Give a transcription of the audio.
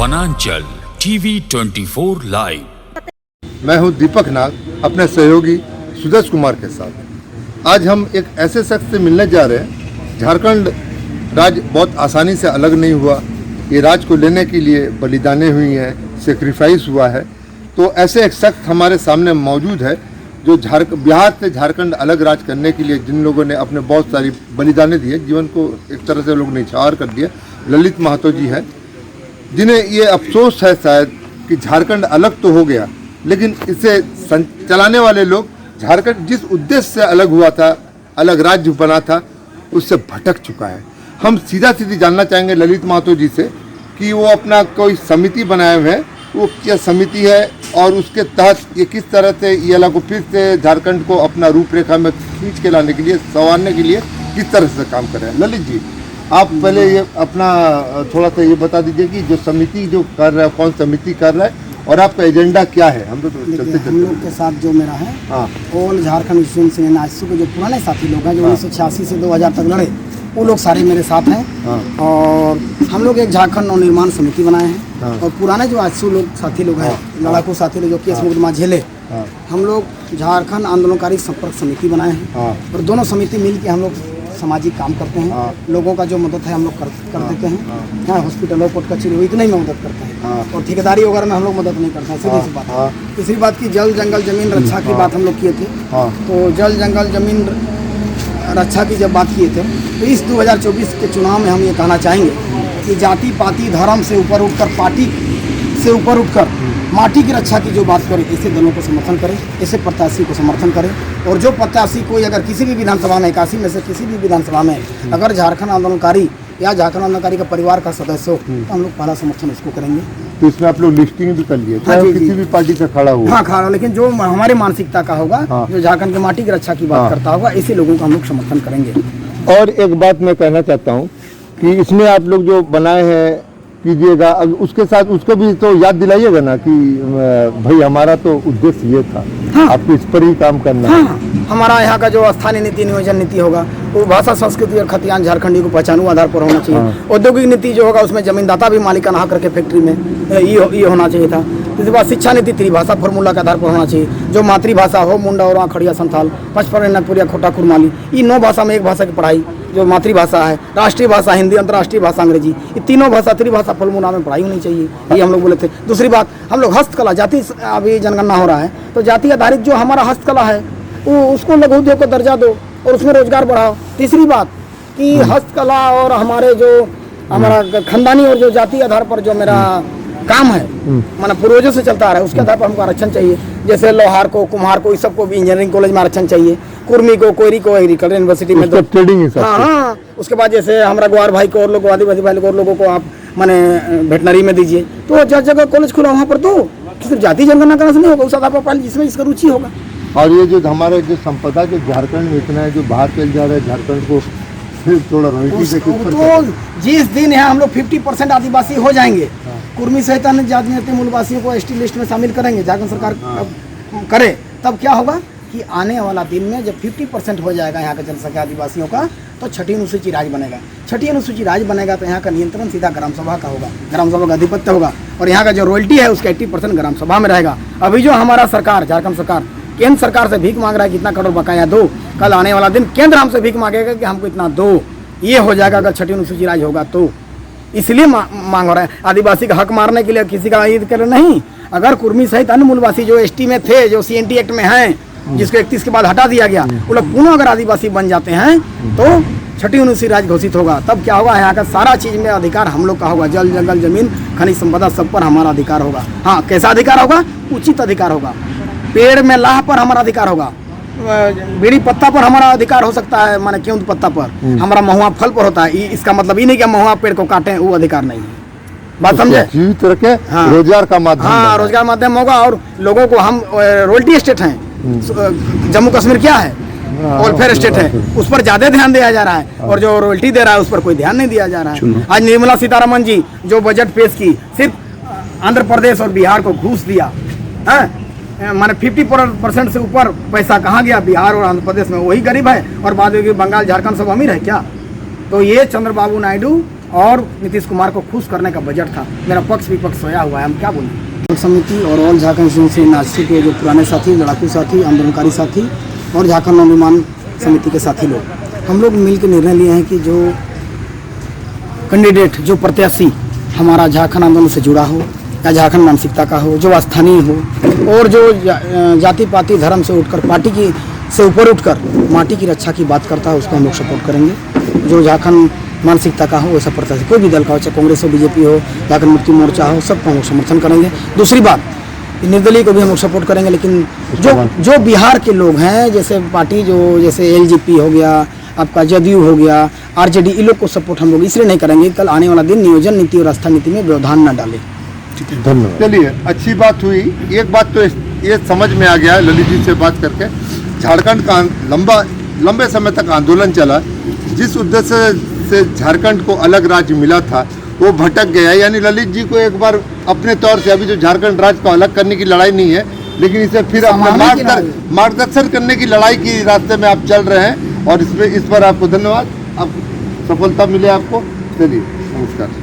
वनांचल TV 24 live. मैं हूं दीपक नाग अपने सहयोगी सुदेश कुमार के साथ। आज हम एक ऐसे शख्स से मिलने जा रहे हैं। झारखंड राज्य बहुत आसानी से अलग नहीं हुआ। ये राज्य को लेने के लिए बलिदानें हुई हैं, सेक्रीफाइस हुआ है। तो ऐसे एक शख्स हमारे सामने मौजूद है जो बिहार से झारखंड अलग राज्य करने के लिए जिन लोगों ने अपने बहुत सारी बलिदानें दी है, जीवन को एक तरह से लोग निछावर कर दिया। ललित महतो जी हैं, जिन्हें ये अफसोस है शायद कि झारखंड अलग तो हो गया, लेकिन इसे चलाने वाले लोग झारखंड जिस उद्देश्य से अलग हुआ था, अलग राज्य बना था, उससे भटक चुका है। हम सीधा सीधी जानना चाहेंगे ललित महतो जी से कि वो अपना कोई समिति बनाए हुए हैं, वो क्या समिति है और उसके तहत ये किस तरह से ये को फिर से झारखंड को अपना रूपरेखा में खींच के लाने के लिए, संवारने के लिए किस तरह से काम कर रहे हैं। ललित जी, आप पहले ये अपना थोड़ा सा ये बता दीजिए कि जो समिति जो कर रहा है, कौन समिति कर रहा है और आपका एजेंडा क्या है। हम तो चलते हम लोग के साथ जो मेरा है, all Jharkhand student union AJSU के जो पुराने साथी लोग हैं, जो 1986 से 2000 तक लड़े, वो लोग सारे मेरे साथ हैं। और हम लोग एक झारखंड नवनिर्माण समिति बनाए हैं। और पुराने जो आजसू लोग साथी लोग हैं, लड़ाकू साथी लोग जो केस मुकदमा झेले, हम लोग झारखंड आंदोलनकारी संपर्क समिति बनाए हैं। और दोनों समिति मिल के हम लोग सामाजिक काम करते हैं। लोगों का जो मदद है हम लोग कर देते हैं। हाँ, हॉस्पिटल कोर्ट कचहरी हुई इतने ही में मदद करते हैं। और ठेकेदारी वगैरह में हम लोग मदद नहीं करते हैं। सीधी सी बात। तीसरी बात की जल जंगल जमीन रक्षा की बात हम लोग किए थे। तो जल जंगल जमीन रक्षा की जब बात किए थे, तो इस 2024 के चुनाव में हम ये कहना चाहेंगे कि जाति पाति धर्म से ऊपर उठकर, पार्टी से ऊपर उठकर माटी की रक्षा की जो बात करें, ऐसे दलों को समर्थन करें, ऐसे प्रत्याशी को समर्थन करें। और जो प्रत्याशी कोई अगर किसी भी विधानसभा में, 81 में से किसी भी विधानसभा में अगर झारखंड आंदोलनकारी या झारखंड आंदोलनकारी का परिवार का सदस्य हो, तो हम लोग पहला समर्थन उसको करेंगे। तो इसमें आप लोग लिस्टिंग भी कर लिए, हाँ, किसी भी पार्टी से खड़ा हुआ। हाँ, खड़ा, लेकिन जो हमारी मानसिकता का होगा, जो झारखंड की माटी की रक्षा की बात करता होगा, ऐसे लोगों का हम लोग समर्थन करेंगे। और एक बात मैं कहना चाहता हूँ कि इसमें आप लोग जो बनाए हैं कीजिएगा, उसके साथ उसको भी तो याद दिलाइएगा ना कि भाई हमारा तो उद्देश्य ये था। हाँ। आपको इस पर ही काम करना है। हाँ, हमारा यहाँ का जो स्थानीय नीति नियोजन नीति होगा, वो भाषा संस्कृति और खतियान झारखंडी को पहचानू आधार पर होना चाहिए। हाँ। औद्योगिक नीति जो होगा उसमें जमीनदाता भी मालिकाना हक रखे फैक्ट्री में, ये होना चाहिए था। इसके बाद शिक्षा नीति त्रिभाषा फॉर्मूला के आधार पर होना चाहिए। जो मातृभाषा हो, मुंडा और खड़िया संथाल, पचपन नागपुरिया खोटा खुरमाली, ये 9 भाषा में एक भाषा की पढ़ाई जो मातृभाषा है, राष्ट्रीय भाषा हिंदी, अंतर्राष्ट्रीय भाषा अंग्रेजी, ये तीनों भाषा त्रिभाषा फॉर्मूला में पढ़ाई होनी चाहिए, ये हम लोग बोले थे। दूसरी बात, हम लोग हस्तकला, जाति अभी जनगणना हो रहा है, तो जाति आधारित जो हमारा हस्तकला है वो उसको लघु उद्योग को दर्जा दो और उसमें रोजगार बढ़ाओ। तीसरी बात कि हस्तकला और हमारे जो हमारा खानदानी और जो जाति आधार पर जो मेरा काम है, माना पूर्वजों से चलता आ रहा है, उसके आधार पर हमको आरक्षण चाहिए। जैसे लोहार को, कुम्हार को, इस सबको भी इंजीनियरिंग कॉलेज में आरक्षण चाहिए। कुर्मी को, कोयरी को एग्रीकल्चर यूनिवर्सिटी में ट्रेडिंग। हाँ, उसके बाद जैसे हमारा ग्वार भाई को और लोग, आदिवासी भाई को और लोगों को आप माने वेटनरी में दीजिए। तो जगह जगह कॉलेज खुला वहाँ पर दो, सिर्फ जाति जनगणना करने से नहीं होगा, उस आधार पर जिसमें इसका रुचि होगा। और ये जो हमारे जो संपदा जो झारखंड में इतना है, जो बाहर चल जा रहा है झारखंड को, फिर थोड़ा तो जिस दिन यहाँ हम लोग 50% आदिवासी हो जाएंगे, कुर्मी सहित अन्य जाति मूलवासियों को एसटी लिस्ट में शामिल करेंगे, झारखंड सरकार करे, तब क्या होगा कि आने वाला दिन में जब 50% हो जाएगा यहाँ का जनसंख्या आदिवासियों का, तो छठी अनुसूची राज्य बनेगा। छठी अनुसूची राज्य बनेगा तो यहाँ का नियंत्रण सीधा ग्राम सभा का होगा, ग्राम सभा का आधिपत्य होगा। और यहाँ का जो रॉयल्टी है उसका 80% ग्राम सभा में रहेगा। अभी जो हमारा सरकार, झारखंड सरकार केंद्र सरकार से भीख मांग रहा है कि इतना करोड़ बकाया दो, कल आने वाला दिन केंद्र हमसे भीख मांगेगा कि हमको इतना दो। ये हो जाएगा अगर छठी अनुसूची राज्य होगा तो। इसलिए मांग हो रहा है। आदिवासी का हक मारने के लिए किसी का ईद कर नहीं। अगर कुर्मी सहित अन्य मूलवासी जो एसटी में थे, जो सीएनटी एक्ट में हैं, जिसको 31 के बाद हटा दिया गया, वो लोग पुनः अगर आदिवासी बन जाते हैं तो छठी अनुसूची राज्य घोषित होगा। तब क्या होगा, यहाँ का सारा चीज में अधिकार हम लोग का होगा। जल जंगल जमीन खनिज संपदा सब पर हमारा अधिकार होगा। हाँ, कैसा अधिकार होगा? उचित अधिकार होगा। पेड़ में लाह पर हमारा अधिकार होगा, बीड़ी पत्ता पर हमारा अधिकार हो सकता है, माने क्यों पत्ता पर, हमारा महुआ फल पर होता है। इसका मतलब ये नहीं कि महुआ पेड़ को काटें, वो अधिकार नहीं है। बात समझे? जीवित रखे, हाँ, रोजगार का माध्यम, हाँ, रोजगार माध्यम होगा। और लोगों को हम रॉयल्टी स्टेट हैं, जम्मू कश्मीर क्या है, वेलफेयर स्टेट है, उस पर ज्यादा ध्यान दिया जा रहा है। और जो रॉयल्टी दे रहा है उस पर कोई ध्यान नहीं दिया जा रहा है। आज निर्मला सीतारमन जी जो बजट पेश की, सिर्फ आंध्र प्रदेश और बिहार को घूस दिया है। माने 50% से ऊपर पैसा कहाँ गया? बिहार और आंध्र प्रदेश में। वही गरीब है और बाद में बंगाल झारखंड सब अमीर है क्या? तो ये चंद्रबाबू नायडू और नीतीश कुमार को खुश करने का बजट था। मेरा पक्ष विपक्ष सोया हुआ है, हम क्या बोलें। समिति और ऑल झारखंड से नाचती के जो पुराने साथी, लड़ाकू साथी, आंदोलनकारी साथी और झारखंड नवनिर्माण समिति के साथी लोग, हम लोग मिलकर निर्णय लिए हैं कि जो कैंडिडेट, जो प्रत्याशी हमारा झारखंड आंदोलन से जुड़ा हो या झारखंड मानसिकता का हो, जो स्थानीय हो और जो जाति पाति धर्म से उठकर पार्टी की से ऊपर उठकर माटी की रक्षा की बात करता है, उसको हम लोग सपोर्ट करेंगे। जो झारखंड मानसिकता का हो वैसा प्रत्याशी, कोई भी दल का हो, चाहे कांग्रेस हो, बीजेपी हो, झारखंड मुक्ति मोर्चा हो, सबको हम लोग समर्थन करेंगे। दूसरी बात, निर्दलीय को भी हम लोग सपोर्ट करेंगे, लेकिन जो बिहार के लोग हैं, जैसे पार्टी जो जैसे एलजेपी हो गया, आपका जदयू हो गया, आरजेडी, इन लोग को सपोर्ट हम लोग इसलिए नहीं करेंगे, कल आने वाला दिन नियोजन नीति और आस्था नीति में व्यवधान न डाले। धन्यवाद। चलिए, अच्छी बात हुई। एक बात तो ये समझ में आ गया ललित जी से बात करके, झारखंड का लंबे समय तक आंदोलन चला, जिस उद्देश्य से झारखंड को अलग राज्य मिला था वो भटक गया। यानी ललित जी को एक बार अपने तौर से, अभी जो झारखंड राज्य को अलग करने की लड़ाई नहीं है, लेकिन इसे फिर अपने मार्गदर्शन करने की लड़ाई की रास्ते में आप चल रहे हैं, और इसमें इस पर आपको धन्यवाद। आप सफलता मिले आपको। चलिए, नमस्कार।